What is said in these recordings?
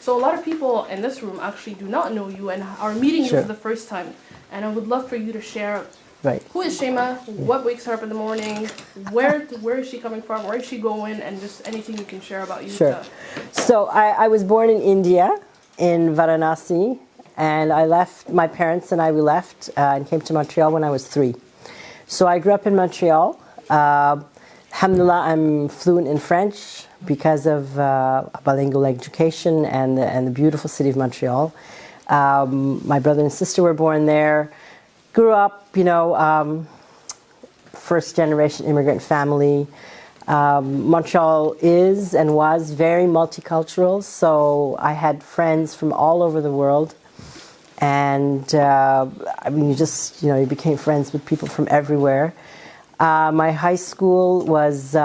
So a lot of people in this room actually do not know you and are meeting you for the first time. And I would love for you to share who is Sheema, what wakes her up in the morning, where is she coming from, where is she going, and just anything you can share about you. Sure. So I was born in India, in Varanasi, and I left, my parents and we left and came to Montreal when I was 3. So I grew up in Montreal. Alhamdulillah, I'm fluent in French because of bilingual education and the beautiful city of Montreal. My brother and sister were born there. Grew up, first generation immigrant family. Montreal is and was very multicultural, so I had friends from all over the world. And you became friends with people from everywhere. My high school was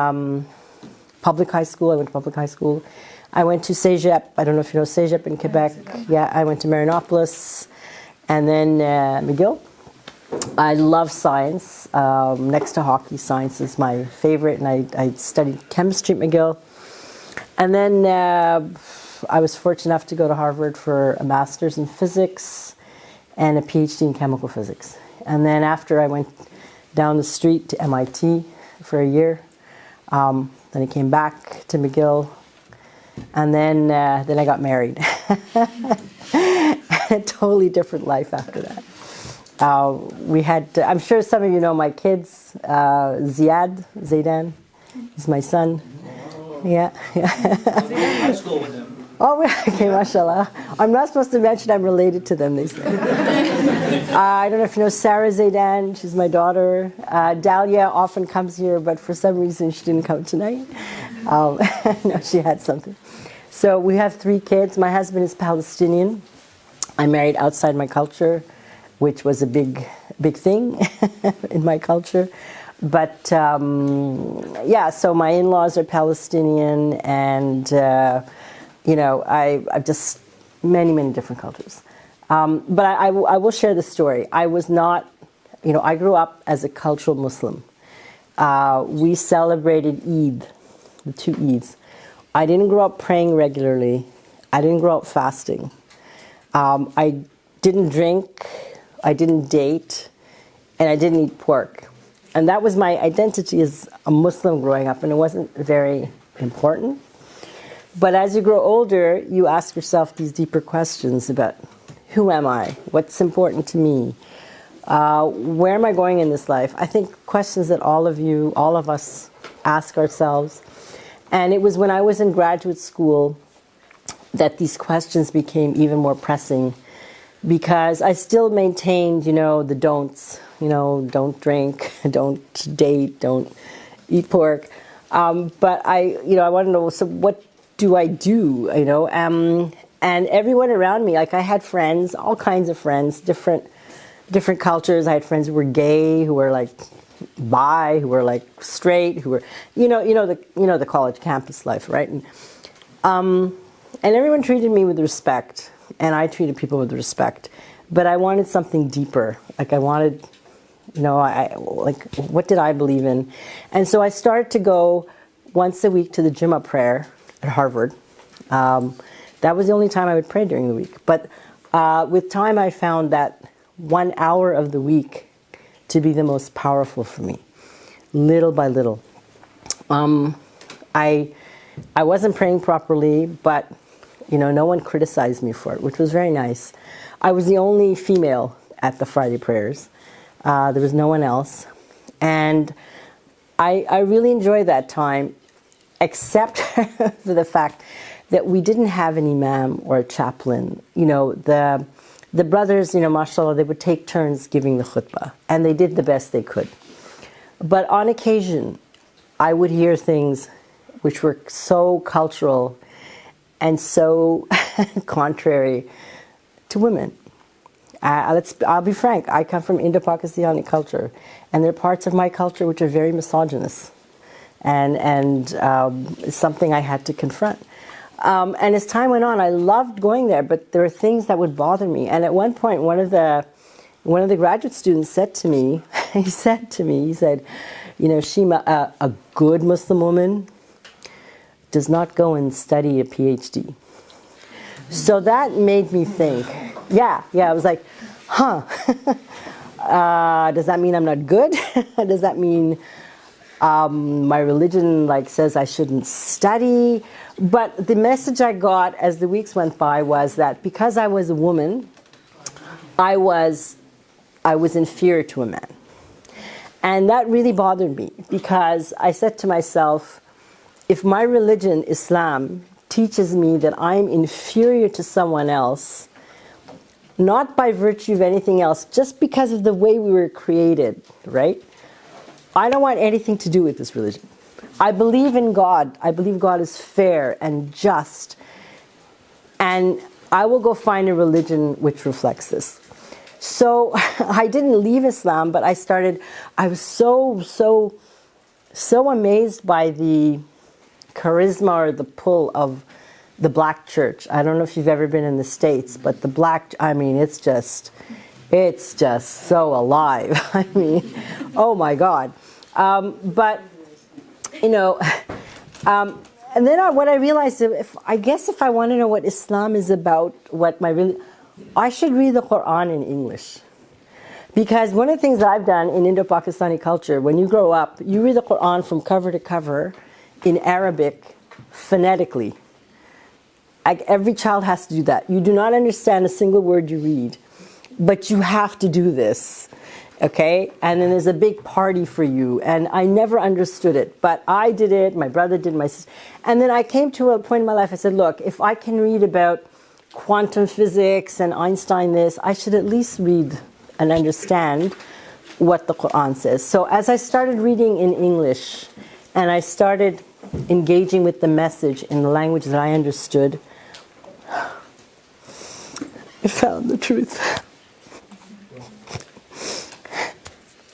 public high school. I went to public high school. I went to Cégep. I don't know if you know Cégep in Quebec. Yeah, I went to Marinopolis and then McGill. I love science. Next to hockey, science is my favorite, and I studied chemistry at McGill. And then I was fortunate enough to go to Harvard for a master's in physics and a PhD in chemical physics. And then after I went down the street to MIT for a year. Then I came back to McGill, and then I got married. A totally different life after that. We had, I'm sure some of you know my kids, Zaidan, he's my son. Yeah. High school with him. Oh, okay, mashallah. I'm not supposed to mention I'm related to them, they say. I don't know if you know Sarah Zaidan, she's my daughter. Dahlia often comes here, but for some reason she didn't come tonight. No, she had something. So we have 3 kids. My husband is Palestinian. I married outside my culture, which was a big thing in my culture. But so my in-laws are Palestinian, and I've just many different cultures. But I will share the story. I was not, I grew up as a cultural Muslim. We celebrated Eid, the 2 Eids. I didn't grow up praying regularly. I didn't grow up fasting. I didn't drink. I didn't date. And I didn't eat pork. And that was my identity as a Muslim growing up, and it wasn't very important. But as you grow older, you ask yourself these deeper questions about who am I? What's important to me? Where am I going in this life? I think questions that all of us ask ourselves. And it was when I was in graduate school that these questions became even more pressing, because I still maintained, the don'ts. Don't drink, don't date, don't eat pork. But I want to know, so what do I do, and everyone around me, like I had friends, all kinds of friends, different cultures. I had friends who were gay, who were like bi, who were like straight, who were, the college campus life, right? And everyone treated me with respect, and I treated people with respect. But I wanted something deeper. Like I wanted, what did I believe in? And so I started to go once a week to the Jummah prayer at Harvard. That was the only time I would pray during the week. But with time, I found that 1 hour of the week to be the most powerful for me, little by little. I wasn't praying properly, but no one criticized me for it, which was very nice. I was the only female at the Friday prayers. There was no one else. And I really enjoyed that time, except for the fact that we didn't have an imam or a chaplain. The brothers, mashallah, they would take turns giving the khutbah, and they did the best they could. But on occasion, I would hear things which were so cultural and so contrary to women. I'll be frank, I come from Indo-Pakistani culture, and there are parts of my culture which are very misogynist, and it's something I had to confront. And as time went on, I loved going there, but there were things that would bother me. And at one point, one of the graduate students said to me, he said, Sheema, a good Muslim woman does not go and study a PhD. So that made me think. Yeah, I was like, huh. Does that mean I'm not good? Does that mean my religion says I shouldn't study? But the message I got as the weeks went by was that because I was a woman, I was inferior to a man. And that really bothered me because I said to myself, if my religion, Islam, teaches me that I'm inferior to someone else, not by virtue of anything else, just because of the way we were created, right? I don't want anything to do with this religion. I believe in God. I believe God is fair and just. And I will go find a religion which reflects this. So I didn't leave Islam, but I was so amazed by the charisma or the pull of the black church. I don't know if you've ever been in the States, but the black, it's just so alive. Oh my God. But, and then what I realized, if I want to know what Islam is about, I should read the Quran in English. Because one of the things that I've done in Indo-Pakistani culture, when you grow up, you read the Quran from cover to cover in Arabic phonetically. Every child has to do that. You do not understand a single word you read, but you have to do this. Okay? And then there's a big party for you. And I never understood it, but I did it, my brother did, my sister. And then I came to a point in my life, I said, look, if I can read about quantum physics and Einstein I should at least read and understand what the Quran says. So as I started reading in English and I started engaging with the message in the language that I understood, I found the truth.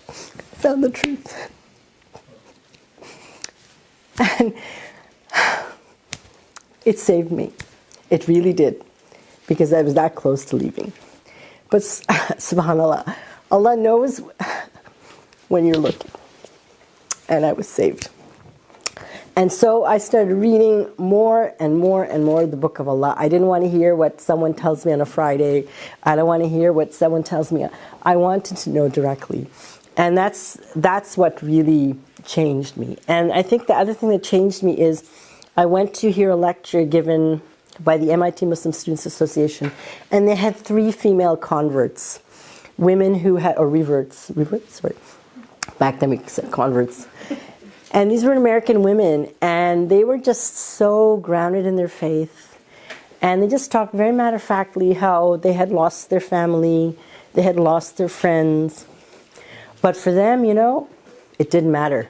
I found the truth. And it saved me. It really did. Because I was that close to leaving. But subhanAllah, Allah knows when you're looking. And I was saved. And so I started reading more and more and more the Book of Allah. I didn't want to hear what someone tells me on a Friday. I don't want to hear what someone tells me. I wanted to know directly. And that's what really changed me. And I think the other thing that changed me is I went to hear a lecture given by the MIT Muslim Students Association, and they had 3 female converts, women who had, or reverts, sorry. Back then we said converts. And these were American women, and they were just so grounded in their faith. And they just talked very matter-of-factly how they had lost their family, they had lost their friends. But for them, it didn't matter.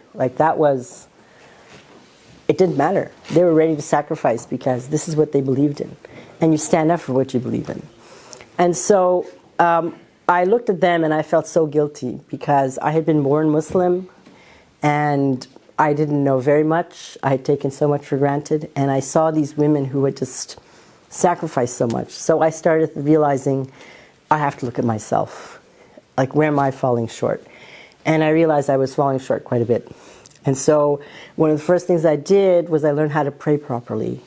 It didn't matter. They were ready to sacrifice because this is what they believed in. And you stand up for what you believe in. And so I looked at them and I felt so guilty because I had been born Muslim and I didn't know very much. I had taken so much for granted. And I saw these women who had just sacrificed so much. So I started realizing I have to look at myself. Where am I falling short? And I realized I was falling short quite a bit. And so one of the first things I did was I learned how to pray properly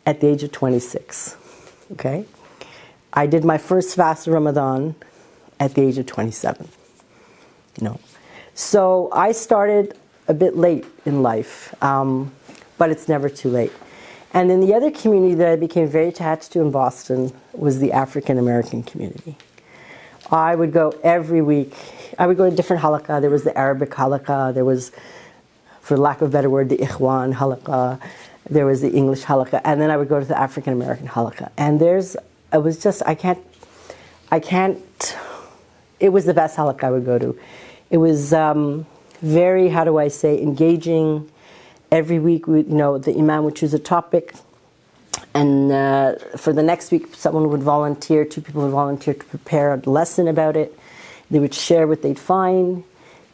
at the age of 26. Okay? I did my first fast of Ramadan at the age of 27. So I started a bit late in life, but it's never too late. And then the other community that I became very attached to in Boston was the African American community. I would go every week. I would go to different halaqah. There was the Arabic halaqah. There was, for lack of a better word, the Ikhwan halaqah. There was the English halaqah. And then I would go to the African American halaqah. And it was just, I can't, it was the best halaqah I would go to. It was very, how do I say, engaging. Every week, the imam would choose a topic. And for the next week, someone would volunteer, 2 people would volunteer to prepare a lesson about it. They would share what they'd find,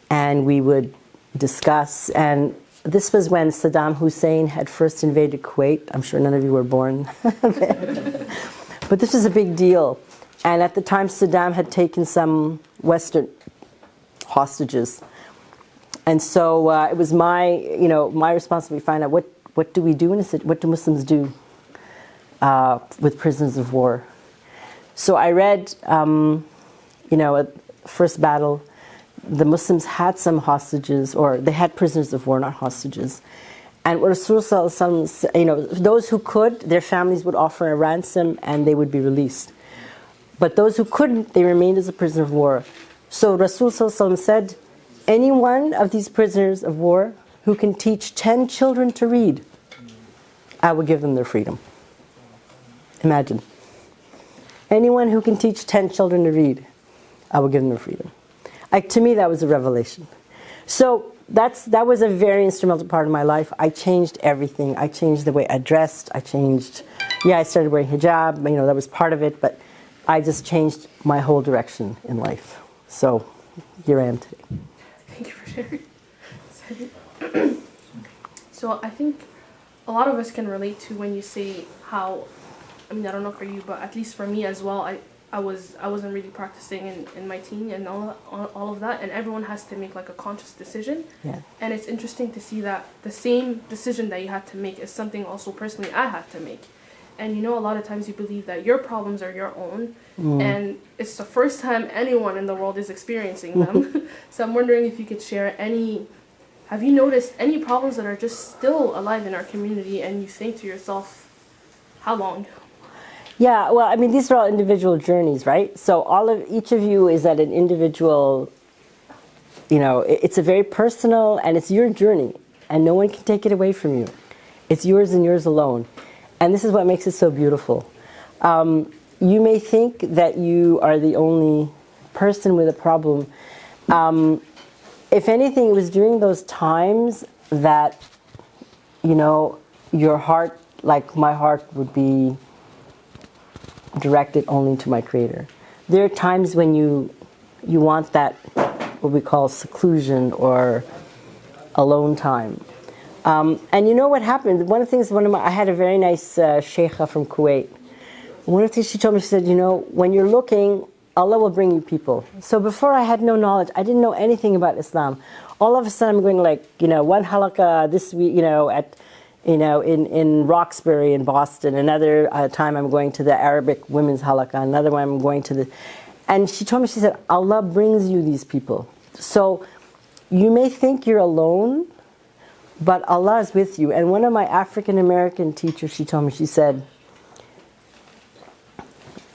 and we would discuss. And this was when Saddam Hussein had first invaded Kuwait. I'm sure none of you were born then. But this was a big deal. And at the time, Saddam had taken some Western hostages. And so it was my responsibility to find out what do we do in a situation, what do Muslims do? with prisoners of war. So I read, at first battle, the Muslims had some hostages, or they had prisoners of war, not hostages. And Rasulullah, those who could, their families would offer a ransom and they would be released. But those who couldn't, they remained as a prisoner of war. So Rasulullah said, any one of these prisoners of war who can teach 10 children to read, I will give them their freedom. Imagine. Anyone who can teach 10 children to read, I will give them their freedom. To me, that was a revelation. So that was a very instrumental part of my life. I changed everything. I changed the way I dressed. I started wearing hijab. That was part of it. But I just changed my whole direction in life. So here I am today. Thank you for sharing. So I think a lot of us can relate to when you say how, I don't know for you, but at least for me as well, I wasn't really practicing in my teen and all of that, and everyone has to make like a conscious decision. Yeah. And it's interesting to see that the same decision that you had to make is something also personally I had to make. And a lot of times you believe that your problems are your own, and it's the first time anyone in the world is experiencing them. So I'm wondering if you could share have you noticed any problems that are just still alive in our community and you think to yourself, how long? Yeah, well, these are all individual journeys, right? So each of you is at an individual, it's a very personal, and it's your journey, and no one can take it away from you. It's yours and yours alone. And this is what makes it so beautiful. You may think that you are the only person with a problem. If anything, it was during those times that, your heart, like my heart, would be directed only to my Creator. There are times when you want that, what we call seclusion or alone time. And you know what happened? One of the things, I had a very nice sheikha from Kuwait. One of the things she told me, she said, when you're looking, Allah will bring you people. So before I had no knowledge, I didn't know anything about Islam. All of a sudden I'm going one halaqah this week, in Roxbury in Boston. Another time I'm going to the Arabic women's halaqah. Another one I'm going to the... And she told me, she said, Allah brings you these people. So you may think you're alone, but Allah is with you. And one of my African American teachers, she told me, she said,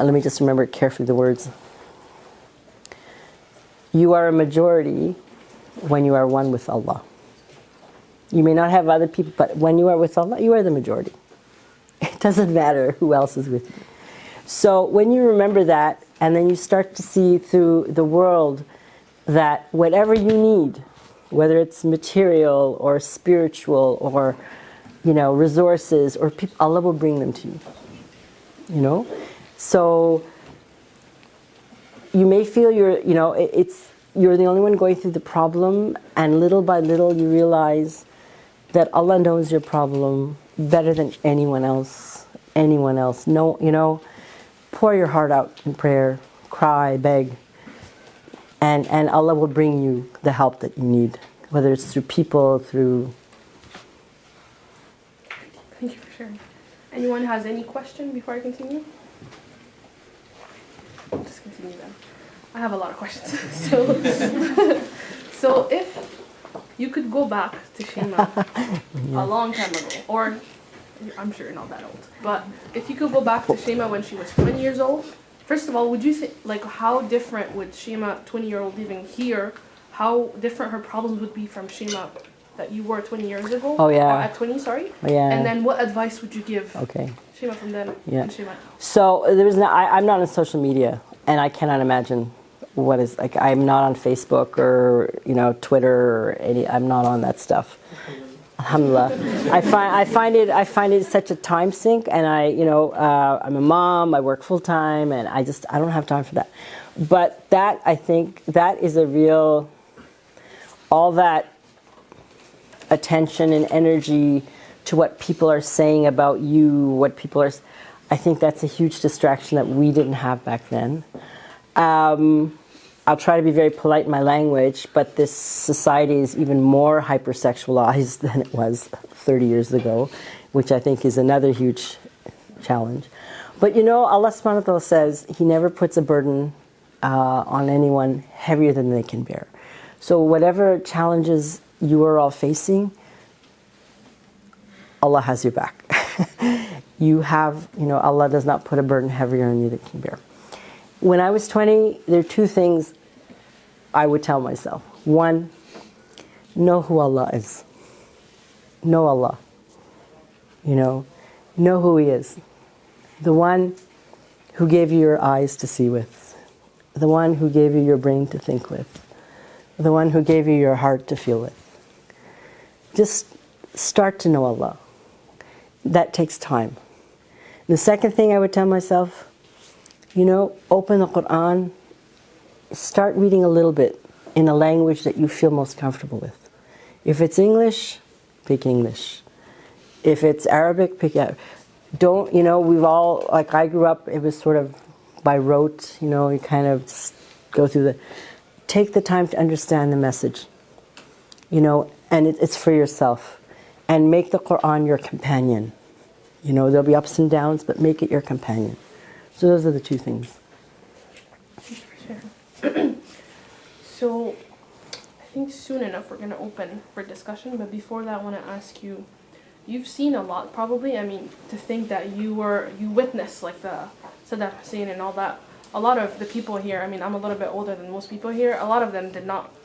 let me just remember carefully the words. You are a majority when you are one with Allah. You may not have other people, but when you are with Allah, you are the majority. It doesn't matter who else is with you. So when you remember that, and then you start to see through the world that whatever you need, whether it's material or spiritual or, resources or people, Allah will bring them to you. So you may feel you're the only one going through the problem, and little by little you realize that Allah knows your problem better than anyone else. No, pour your heart out in prayer, cry, beg, and Allah will bring you the help that you need, whether it's through people, through... Thank you for sharing. Anyone has any question before I continue? I'll just continue then. I have a lot of questions. So if you could go back to Sheema a long time ago, or I'm sure you're not that old, but if you could go back to Sheema when she was 20 years old, first of all, would you think, how different would Sheema, 20-year-old living here, how different her problems would be from Sheema that you were 20 years ago? Oh, yeah. At 20, sorry? Oh, yeah. And then what advice would you give Okay. Sheema from then and Sheema now? So I'm not on social media, and I cannot imagine what is, I'm not on Facebook or, Twitter or I'm not on that stuff. Alhamdulillah. I find it such a time sink, and I'm a mom, I work full time, and I don't have time for that. But that, I think, that is a real, all that attention and energy to what people are saying about you, I think that's a huge distraction that we didn't have back then. I'll try to be very polite in my language, but this society is even more hypersexualized than it was 30 years ago, which I think is another huge challenge. But Allah subhanahu wa ta'ala says He never puts a burden on anyone heavier than they can bear. So whatever challenges you are all facing, Allah has your back. You have, Allah does not put a burden heavier on you than you can bear. When I was 20, there are two things I would tell myself. One, know who Allah is. Know Allah. Know who He is. The one who gave you your eyes to see with. The one who gave you your brain to think with. The one who gave you your heart to feel with. Just start to know Allah. That takes time. The second thing I would tell myself, open the Quran, start reading a little bit in a language that you feel most comfortable with. If it's English, pick English. If it's Arabic, pick Arabic. Don't, we've all, like I grew up, it was sort of by rote, you kind of just go through take the time to understand the message, and it's for yourself. And make the Quran your companion. There'll be ups and downs, but make it your companion. So those are the two things. So I think soon enough we're going to open for discussion, but before that I want to ask you, you've seen a lot probably, to think that you witnessed like the Saddam Hussein and all that. A lot of the people here, I'm a little bit older than most people here, a lot of them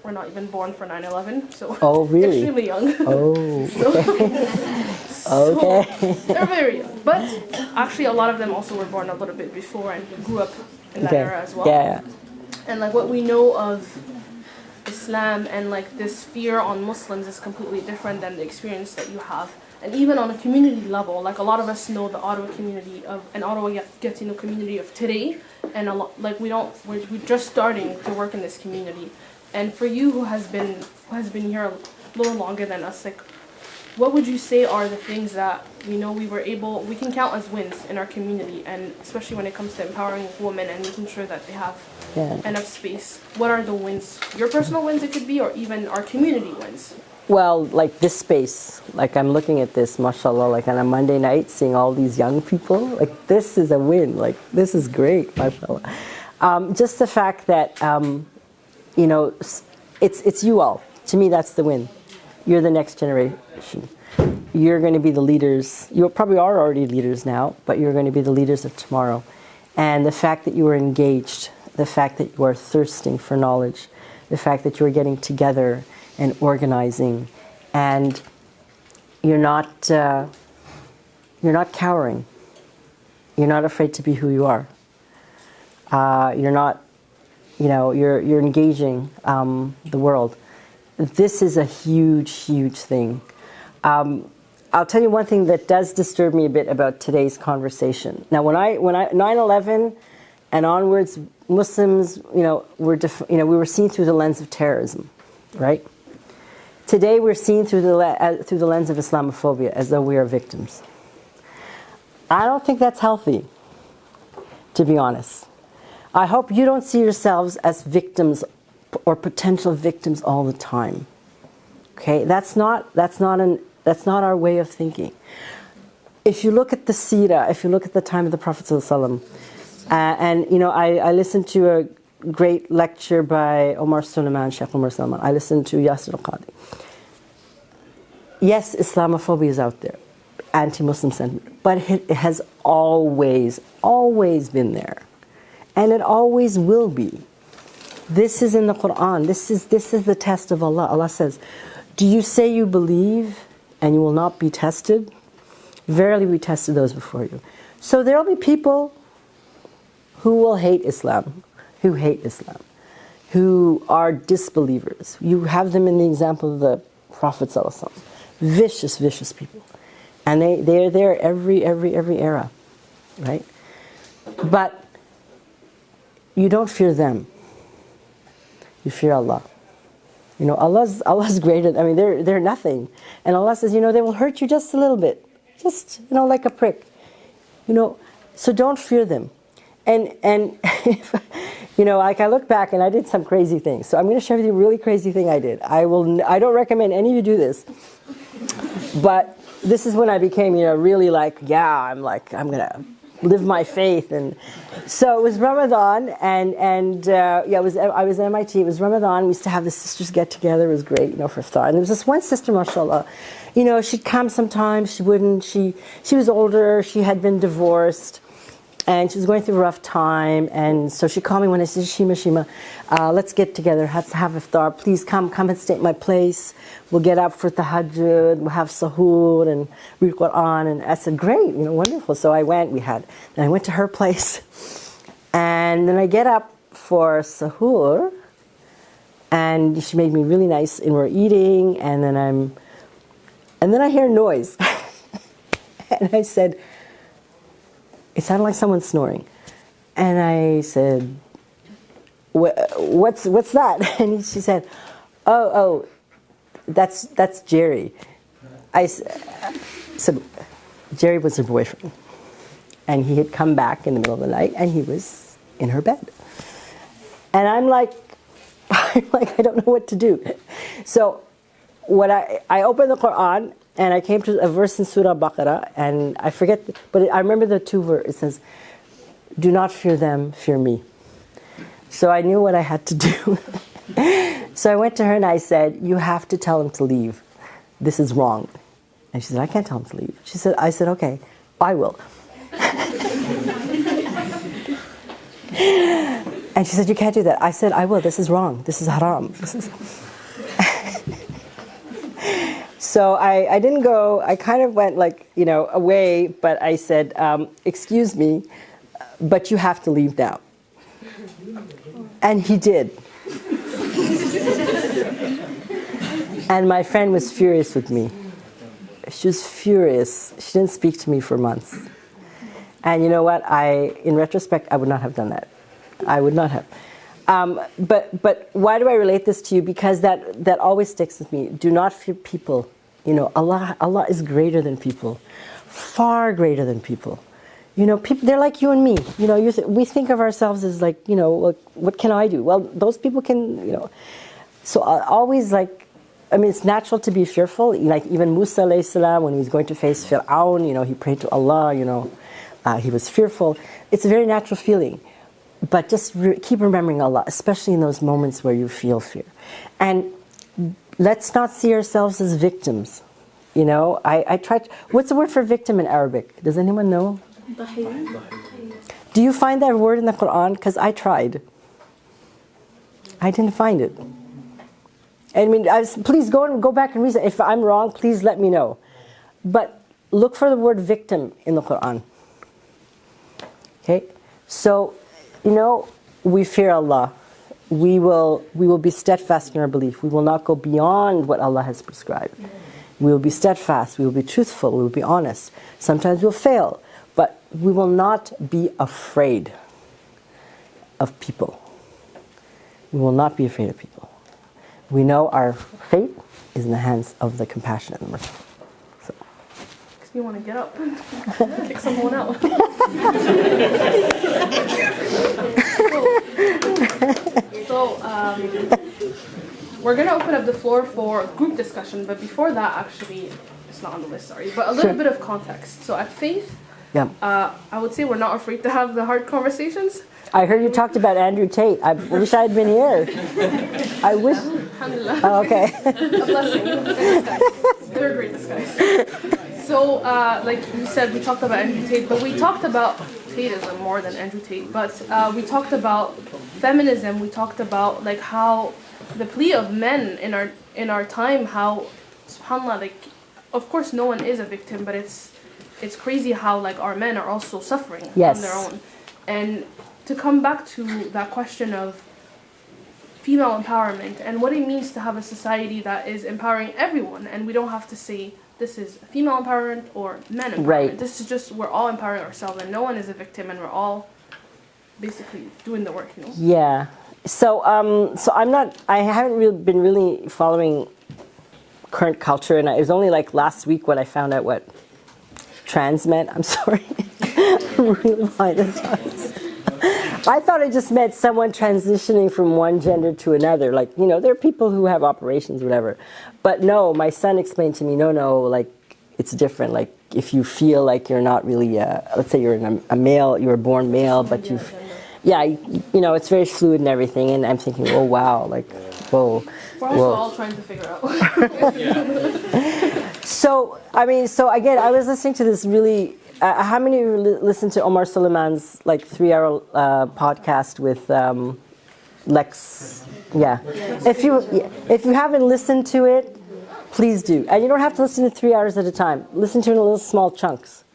were not even born for 9/11, so oh, really? extremely young. Oh. Okay. They're very young. But actually a lot of them also were born a little bit before and grew up in that era as well. Yeah. And like what we know of Islam and like this fear on Muslims is completely different than the experience that you have. And even on a community level, like a lot of us know the Ottawa community Ottawa Gatineau community of today, and a lot like we're just starting to work in this community. And for you who has been here a little longer than us, like what would you say are the things that we can count as wins in our community, and especially when it comes to empowering women and making sure that they have enough space? What are the wins? Your personal wins it could be, or even our community wins. Well, like this space, like I'm looking at this, mashallah, like on a Monday night, seeing all these young people, like this is a win, like this is great, mashallah. Just the fact that, it's you all. To me, that's the win. You're the next generation. You're going to be the leaders. You probably are already leaders now, but you're going to be the leaders of tomorrow. And the fact that you are engaged, the fact that you are thirsting for knowledge, the fact that you are getting together and organizing, and you're not cowering. You're not afraid to be who you are. You're not, you're engaging the world. This is a huge, huge thing. I'll tell you one thing that does disturb me a bit about today's conversation. Now, when 9/11 and onwards, Muslims, we were seen through the lens of terrorism, right? Today, we're seen through the lens of Islamophobia, as though we are victims. I don't think that's healthy, to be honest. I hope you don't see yourselves as victims or potential victims all the time. Okay, that's not our way of thinking. If you look at the Seerah, if you look at the time of the Prophet ﷺ, I listened to a great lecture by Sheikh Omar Sulaiman. I listened to Yasir al-Qadi. Yes, Islamophobia is out there, anti-Muslim sentiment, but it has always been there, and it always will be. This is in the Quran. This is the test of Allah. Allah says, "Do you say you believe and you will not be tested? Verily, we tested those before you." So there will be people who will hate Islam, who who are disbelievers. You have them in the example of the Prophet ﷺ. Vicious people. And they're there every era, right? But you don't fear them. You fear Allah. Allah's greater. They're nothing. And Allah says, they will hurt you just a little bit. Just, like a prick. So don't fear them. And I look back and I did some crazy things. So I'm going to share with you a really crazy thing I did. I don't recommend any of you do this. But this is when I became, really like, I'm going to live my faith. And so it was Ramadan, and I was at MIT. It was Ramadan. We used to have the sisters get together. It was great, for iftar. And there was this one sister, mashallah, she'd come sometimes, she wouldn't. She was older, she had been divorced, and she was going through a rough time. And so she called me one day. She said, Sheema, let's get together, let's have iftar. Please come and stay at my place. We'll get up for tahajjud, we'll have sahur and read Quran. And I said, great, wonderful. So I went, then I went to her place. And then I get up for sahur, and she made me really nice, and we're eating, and then I hear noise. And I said, it sounded like someone snoring. And I said, what's that? And she said, oh, that's Jerry. So Jerry was her boyfriend. And he had come back in the middle of the night, and he was in her bed. And I'm like, I don't know what to do. So what I opened the Quran, and I came to a verse in Surah Baqarah, and I forget, but I remember the two verses. It says, do not fear them, fear me. So I knew what I had to do. So I went to her and I said, you have to tell him to leave. This is wrong. And she said, I can't tell him to leave. I said, okay, I will. And she said, you can't do that. I said, I will. This is wrong. This is haram. So I didn't go. I kind of went away, but I said, excuse me, but you have to leave now. And he did. And my friend was furious with me. She was furious. She didn't speak to me for months. And you know what? In retrospect, I would not have done that. I would not have. But why do I relate this to you? Because that always sticks with me. Do not fear people. Allah is greater than people, far greater than people. People, they're like you and me. We think of ourselves as like, what can I do? Well, those people can, So always it's natural to be fearful. Like even Musa alayhi salam, when he was going to face Fir'aun, he prayed to Allah, he was fearful. It's a very natural feeling. But just keep remembering Allah, especially in those moments where you feel fear. And let's not see ourselves as victims. I tried. What's the word for victim in Arabic? Does anyone know? Do you find that word in the Quran? Because I tried. I didn't find it. Please go back and read it. If I'm wrong, please let me know. But look for the word victim in the Quran. Okay? So, we fear Allah. We will be steadfast in our belief. We will not go beyond what Allah has prescribed. We will be steadfast. We will be truthful. We will be honest. Sometimes we'll fail, but we will not be afraid of people. We will not be afraid of people. We know our fate is in the hands of the compassionate and merciful. So. Makes me want to get up and kick someone out. We're going to open up the floor for group discussion, but before that, actually, it's not on the list, sorry, but a little bit of context. So at Faith, I would say we're not afraid to have the hard conversations. I heard you talked about Andrew Tate. I wish I had been here. I wish. Alhamdulillah. Oh, okay. A blessing in disguise. They're great disguise. So, like you said, we talked about Andrew Tate, but we talked about Tateism more than Andrew Tate. But we talked about feminism. We talked about how the plea of men in our time, how, subhanAllah, of course no one is a victim, but it's crazy how our men are also suffering on their own. And to come back to that question of female empowerment and what it means to have a society that is empowering everyone, and we don't have to say this is female empowerment or men empowerment. Right. This is just we're all empowering ourselves, and no one is a victim, and we're all basically doing the work. Yeah. So I haven't been really following current culture, and it was only last week when I found out what trans meant. I'm sorry. I'm really behind the times. I thought it just meant someone transitioning from one gender to another. There are people who have operations, whatever. But no, my son explained to me, no, it's different. Like if you feel like you're not really, let's say you're a male, you're born male, but it's very fluid and everything. And I'm thinking, oh wow, like, whoa. We're also all trying to figure out. So again, I was listening to this really. How many of you listened to Omar Suleiman's like 3-hour podcast with Lex? Yeah. If you haven't listened to it, please do. And you don't have to listen to 3 hours at a time. Listen to it in little small chunks.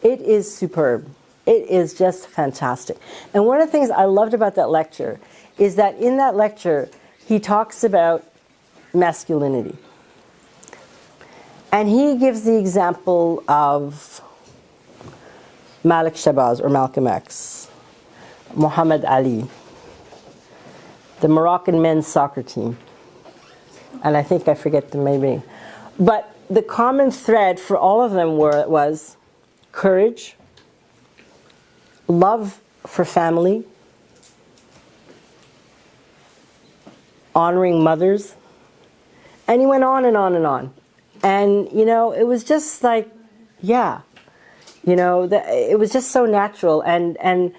It is superb. It is just fantastic. And one of the things I loved about that lecture is that in that lecture, he talks about masculinity. And he gives the example of Malik Shabazz or Malcolm X, Muhammad Ali, the Moroccan men's soccer team, and I think I forget them maybe. But the common thread for all of them was courage, love for family, honoring mothers, and he went on and on and on. And, it was just like, yeah. It was just so natural, and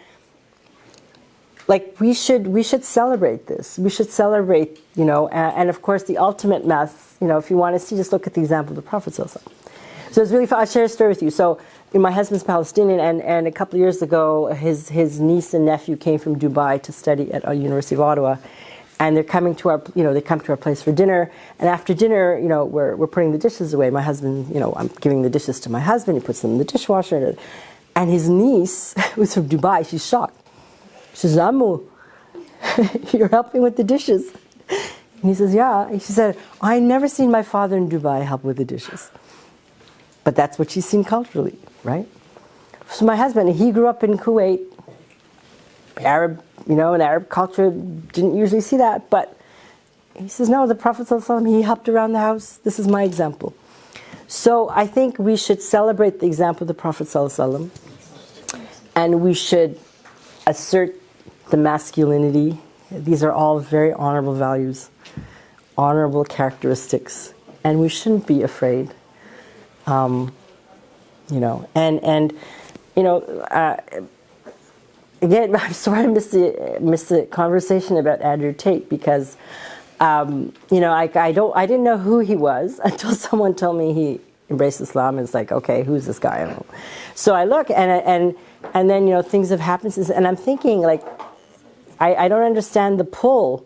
like we should celebrate this. We should celebrate, and of course the ultimate mass. If you want to see, just look at the example of the Prophet ﷺ. So it's really fun. I'll share a story with you. So my husband's Palestinian, and a couple of years ago, his niece and nephew came from Dubai to study at University of Ottawa. And they're coming to they come to our place for dinner. And after dinner, we're putting the dishes away. My husband, I'm giving the dishes to my husband. He puts them in the dishwasher. And his niece, who's from Dubai, she's shocked. She says, Ammu, you're helping with the dishes. And he says, yeah. And she said, I never seen my father in Dubai help with the dishes. But that's what she's seen culturally, right? So my husband, he grew up in Kuwait, Arab, in Arab culture, didn't usually see that, but he says, no, the Prophet ﷺ, he helped around the house. This is my example. So I think we should celebrate the example of the Prophet ﷺ, and we should assert the masculinity. These are all very honorable values, honorable characteristics, and we shouldn't be afraid. Again, I'm sorry I missed the conversation about Andrew Tate because, I didn't know who he was until someone told me he embraced Islam. And it's like, okay, who's this guy? I don't know. So I look and then things have happened since, and I'm thinking like, I don't understand the pull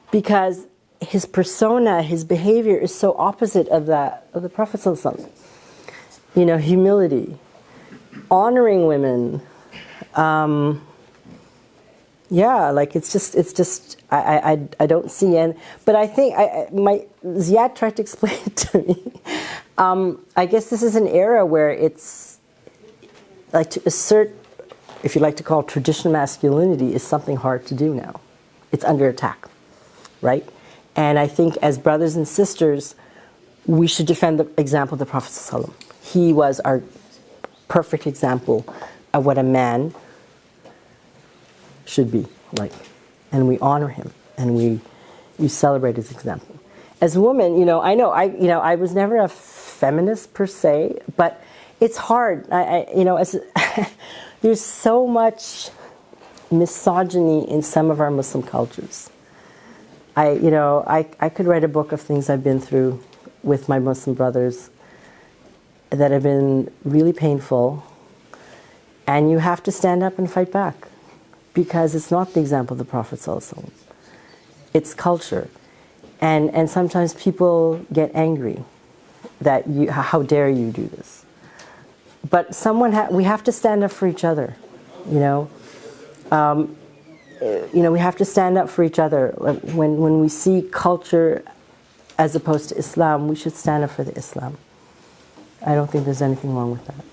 because his persona, his behavior is so opposite of the Prophet ﷺ. Humility, honoring women. It's just I don't see but I think Ziad tried to explain it to me. I guess this is an era where it's like to assert, if you like to call it traditional masculinity, is something hard to do now. It's under attack, right? And I think as brothers and sisters, we should defend the example of the Prophet ﷺ. He was our perfect example of what a man should be like, and we honor him, and we celebrate his example. As a woman, I was never a feminist per se, but it's hard. There's so much misogyny in some of our Muslim cultures. I could write a book of things I've been through with my Muslim brothers that have been really painful, and you have to stand up and fight back. Because it's not the example of the Prophet ﷺ. It's culture. And sometimes people get angry that how dare you do this. But we have to stand up for each other, we have to stand up for each other. When we see culture as opposed to Islam, we should stand up for the Islam. I don't think there's anything wrong with that.